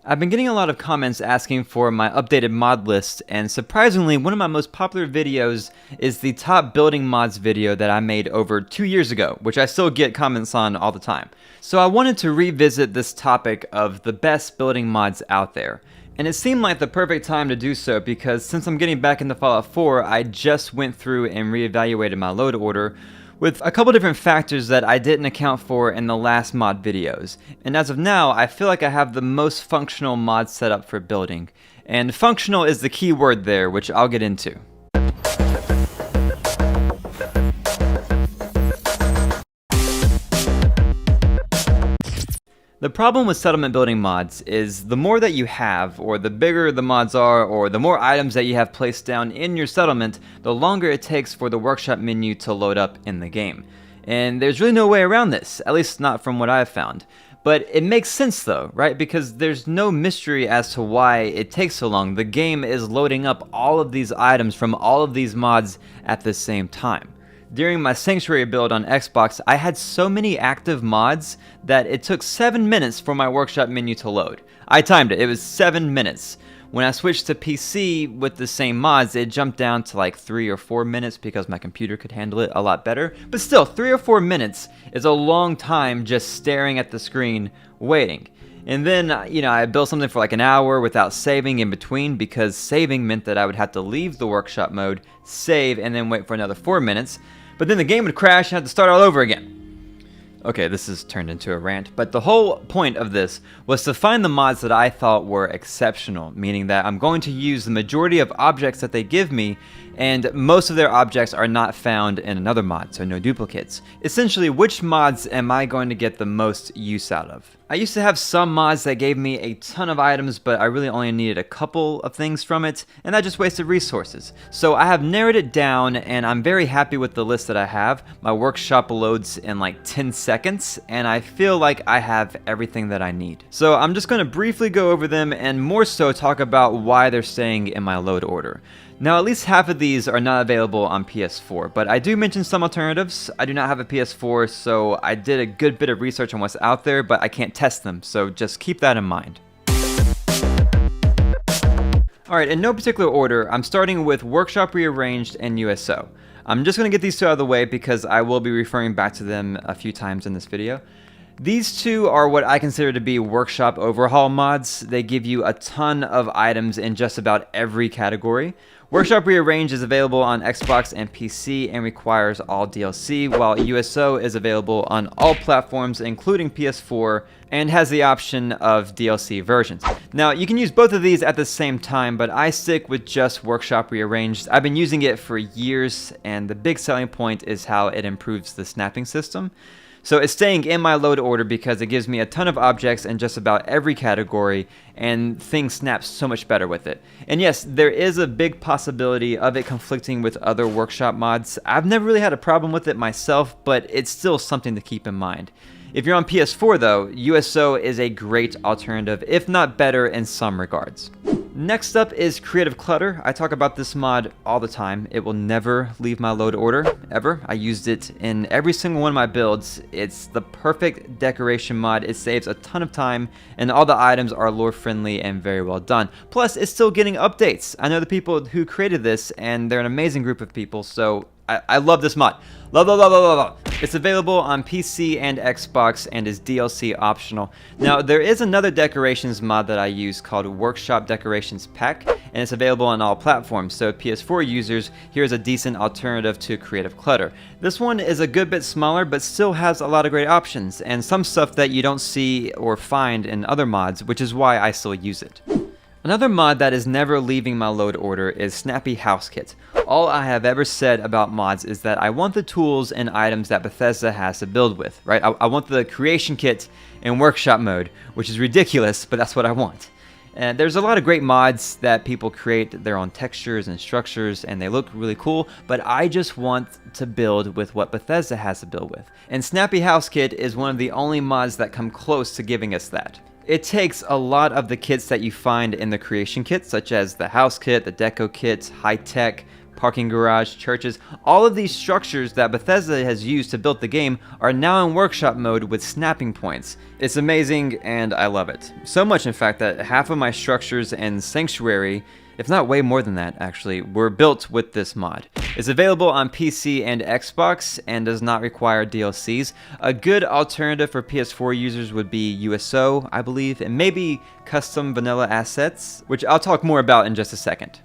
I've been getting a lot of comments asking for my updated mod list, and surprisingly, one of my most popular videos is the top building mods video that I made over 2 years ago, which I still get comments on all the time. So I wanted to revisit this topic of the best building mods out there. And it seemed like the perfect time to do so because since I'm getting back into Fallout 4, I just went through and reevaluated my load order with a couple different factors that I didn't account for in the last mod videos. And as of now, I feel like I have the most functional mod setup for building. And functional is the key word there, which I'll get into. The problem with settlement building mods is the more that you have, or the bigger the mods are, or the more items that you have placed down in your settlement, the longer it takes for the workshop menu to load up in the game. And there's really no way around this, at least not from what I've found. But it makes sense though, right? Because there's no mystery as to why it takes so long. The game is loading up all of these items from all of these mods at the same time. During my Sanctuary build on Xbox, I had so many active mods that it took 7 minutes for my workshop menu to load. I timed it, it was 7 minutes. When I switched to PC with the same mods, it jumped down to like 3 or 4 minutes because my computer could handle it a lot better. But still, 3 or 4 minutes is a long time just staring at the screen, waiting. And then, I built something for like an hour without saving in between because saving meant that I would have to leave the workshop mode, save, and then wait for another 4 minutes. But then the game would crash and I had to start all over again. Okay, this has turned into a rant, but the whole point of this was to find the mods that I thought were exceptional, meaning that I'm going to use the majority of objects that they give me, and most of their objects are not found in another mod, so no duplicates. Essentially, which mods am I going to get the most use out of? I used to have some mods that gave me a ton of items, but I really only needed a couple of things from it, and that just wasted resources. So I have narrowed it down, and I'm very happy with the list that I have. My workshop loads in like 10 seconds, and I feel like I have everything that I need. So I'm just going to briefly go over them, and more so talk about why they're staying in my load order. Now, at least half of these are not available on PS4, but I do mention some alternatives. I do not have a PS4, so I did a good bit of research on what's out there, but I can't test them, so just keep that in mind. Alright, in no particular order, I'm starting with Workshop Rearranged and USO. I'm just going to get these two out of the way because I will be referring back to them a few times in this video. These two are what I consider to be workshop overhaul mods. They give you a ton of items in just about every category. Workshop Rearranged is available on Xbox and PC and requires all DLC, while USO is available on all platforms including PS4 and has the option of DLC versions. Now, you can use both of these at the same time, but I stick with just Workshop Rearranged. I've been using it for years, and the big selling point is how it improves the snapping system. So it's staying in my load order because it gives me a ton of objects in just about every category, and things snap so much better with it. And yes, there is a big possibility of it conflicting with other workshop mods. I've never really had a problem with it myself, but it's still something to keep in mind. If you're on PS4 though, USO is a great alternative, if not better in some regards. Next up is Creative Clutter. I talk about this mod all the time. It will never leave my load order, ever. I used it in every single one of my builds. It's the perfect decoration mod. It saves a ton of time, and all the items are lore friendly and very well done. Plus, it's still getting updates. I know the people who created this, and they're an amazing group of people, so I love this mod. Love, love, love, love, love. It's available on PC and Xbox and is DLC optional. Now, there is another decorations mod that I use called Workshop Decorations Pack, and it's available on all platforms, so PS4 users, here's a decent alternative to Creative Clutter. This one is a good bit smaller, but still has a lot of great options, and some stuff that you don't see or find in other mods, which is why I still use it. Another mod that is never leaving my load order is Snappy House Kit. All I have ever said about mods is that I want the tools and items that Bethesda has to build with, right? I want the creation kit in workshop mode, which is ridiculous, but that's what I want. And there's a lot of great mods that people create their own textures and structures, and they look really cool, but I just want to build with what Bethesda has to build with. And Snappy House Kit is one of the only mods that come close to giving us that. It takes a lot of the kits that you find in the creation kit, such as the house kit, the deco kit, high tech, parking garage, churches. All of these structures that Bethesda has used to build the game are now in workshop mode with snapping points. It's amazing and I love it. So much in fact that half of my structures and sanctuary, if not way more than that actually, were built with this mod. It's available on PC and Xbox and does not require DLCs. A good alternative for PS4 users would be USO, I believe, and maybe custom vanilla assets, which I'll talk more about in just a second.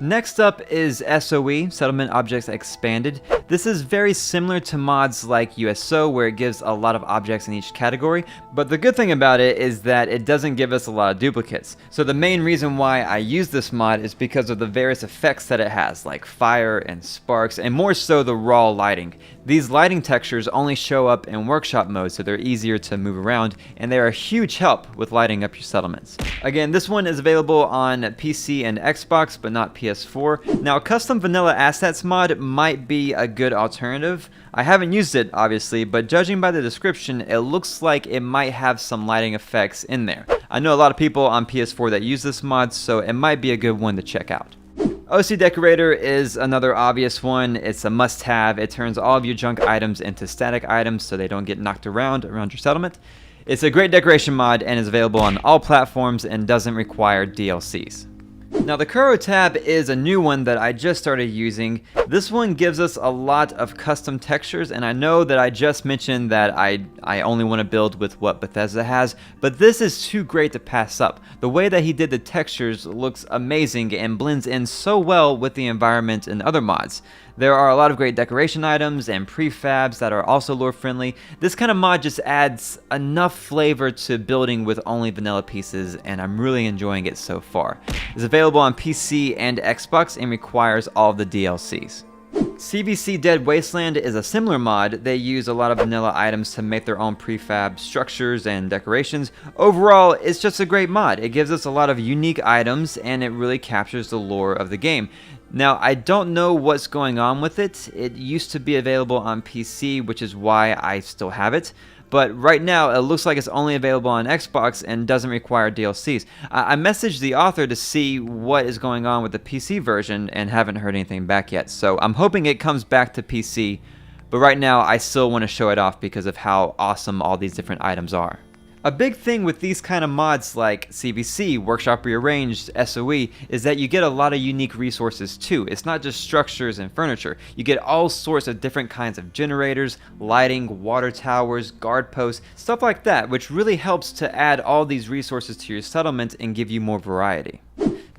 Next up is SOE, Settlement Objects Expanded. This is very similar to mods like USO, where it gives a lot of objects in each category, but the good thing about it is that it doesn't give us a lot of duplicates. So the main reason why I use this mod is because of the various effects that it has, like fire and sparks, and more so the raw lighting. These lighting textures only show up in workshop mode, so they're easier to move around, and they are a huge help with lighting up your settlements. Again, this one is available on PC and Xbox, but not PS4. Now, custom vanilla assets mod might be a good alternative. I haven't used it, obviously, but judging by the description, it looks like it might have some lighting effects in there. I know a lot of people on PS4 that use this mod, so it might be a good one to check out. OCDecorator is another obvious one. It's a must-have. It turns all of your junk items into static items so they don't get knocked around your settlement. It's a great decoration mod and is available on all platforms and doesn't require DLCs. Now the Kuro Tab is a new one that I just started using. This one gives us a lot of custom textures, and I know that I just mentioned that I only want to build with what Bethesda has, but this is too great to pass up. The way that he did the textures looks amazing and blends in so well with the environment and other mods. There are a lot of great decoration items and prefabs that are also lore friendly. This kind of mod just adds enough flavor to building with only vanilla pieces, and I'm really enjoying it so far. It's available on PC and Xbox and requires all the DLCs. CVC Dead Wasteland is a similar mod. They use a lot of vanilla items to make their own prefab structures and decorations. Overall, it's just a great mod. It gives us a lot of unique items and it really captures the lore of the game. Now, I don't know what's going on with it. It used to be available on PC, which is why I still have it. But right now, it looks like it's only available on Xbox and doesn't require DLCs. I messaged the author to see what is going on with the PC version and haven't heard anything back yet. So I'm hoping it comes back to PC. But right now, I still want to show it off because of how awesome all these different items are. A big thing with these kind of mods like CVC, Workshop Rearranged, SOE, is that you get a lot of unique resources too. It's not just structures and furniture. You get all sorts of different kinds of generators, lighting, water towers, guard posts, stuff like that, which really helps to add all these resources to your settlement and give you more variety.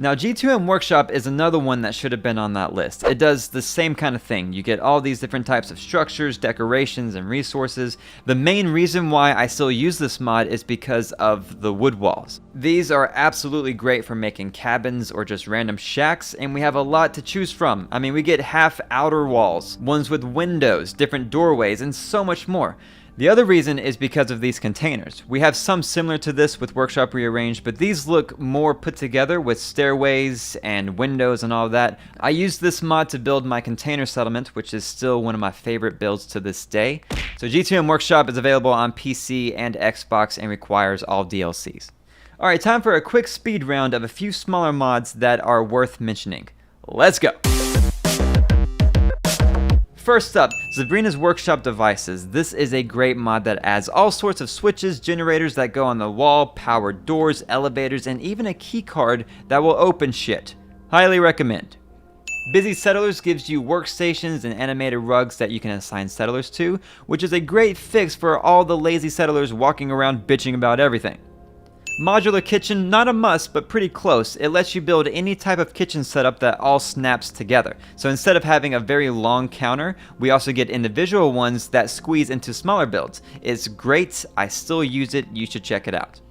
Now, G2M Workshop is another one that should have been on that list. It does the same kind of thing. You get all these different types of structures, decorations, and resources. The main reason why I still use this mod is because of the wood walls. These are absolutely great for making cabins or just random shacks, and we have a lot to choose from. I mean, we get half outer walls, ones with windows, different doorways, and so much more. The other reason is because of these containers. We have some similar to this with Workshop Rearranged, but these look more put together with stairways and windows and all of that. I used this mod to build my container settlement, which is still one of my favorite builds to this day. So G2M Workshop is available on PC and Xbox and requires all DLCs. Alright, time for a quick speed round of a few smaller mods that are worth mentioning. Let's go! First up, Zebrina's Workshop Devices. This is a great mod that adds all sorts of switches, generators that go on the wall, powered doors, elevators, and even a key card that will open shit. Highly recommend. Busy Settlers gives you workstations and animated rugs that you can assign settlers to, which is a great fix for all the lazy settlers walking around bitching about everything. Modular Kitchen, not a must, but pretty close. It lets you build any type of kitchen setup that all snaps together. So instead of having a very long counter, we also get individual ones that squeeze into smaller builds. It's great. I still use it. You should check it out.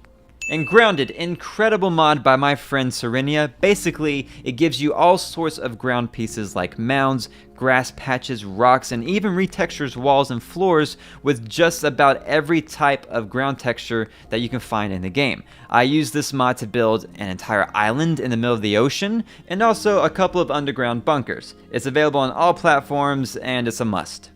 And Grounded, incredible mod by my friend Sabrina. Basically, it gives you all sorts of ground pieces like mounds, grass patches, rocks, and even retextures walls and floors with just about every type of ground texture that you can find in the game. I use this mod to build an entire island in the middle of the ocean, and also a couple of underground bunkers. It's available on all platforms, and it's a must.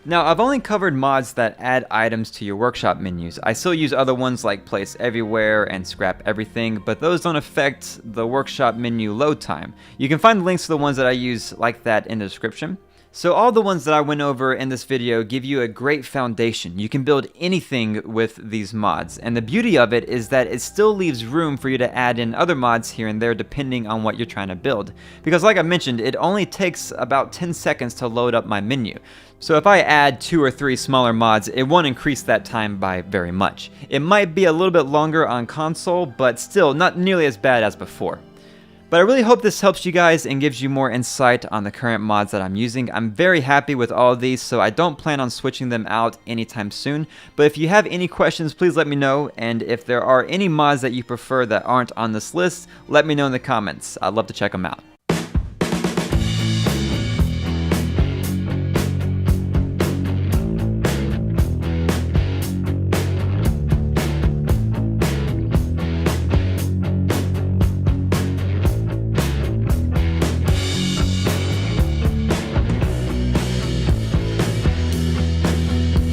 Now, I've only covered mods that add items to your workshop menus. I still use other ones like PlaceEverywhere and Scrap Everything, but those don't affect the workshop menu load time. You can find links to the ones that I use like that in the description. So all the ones that I went over in this video give you a great foundation. You can build anything with these mods, and the beauty of it is that it still leaves room for you to add in other mods here and there depending on what you're trying to build. Because like I mentioned, it only takes about 10 seconds to load up my menu. So if I add 2 or 3 smaller mods, it won't increase that time by very much. It might be a little bit longer on console, but still not nearly as bad as before. But I really hope this helps you guys and gives you more insight on the current mods that I'm using. I'm very happy with all of these, so I don't plan on switching them out anytime soon. But if you have any questions, please let me know. And if there are any mods that you prefer that aren't on this list, let me know in the comments. I'd love to check them out.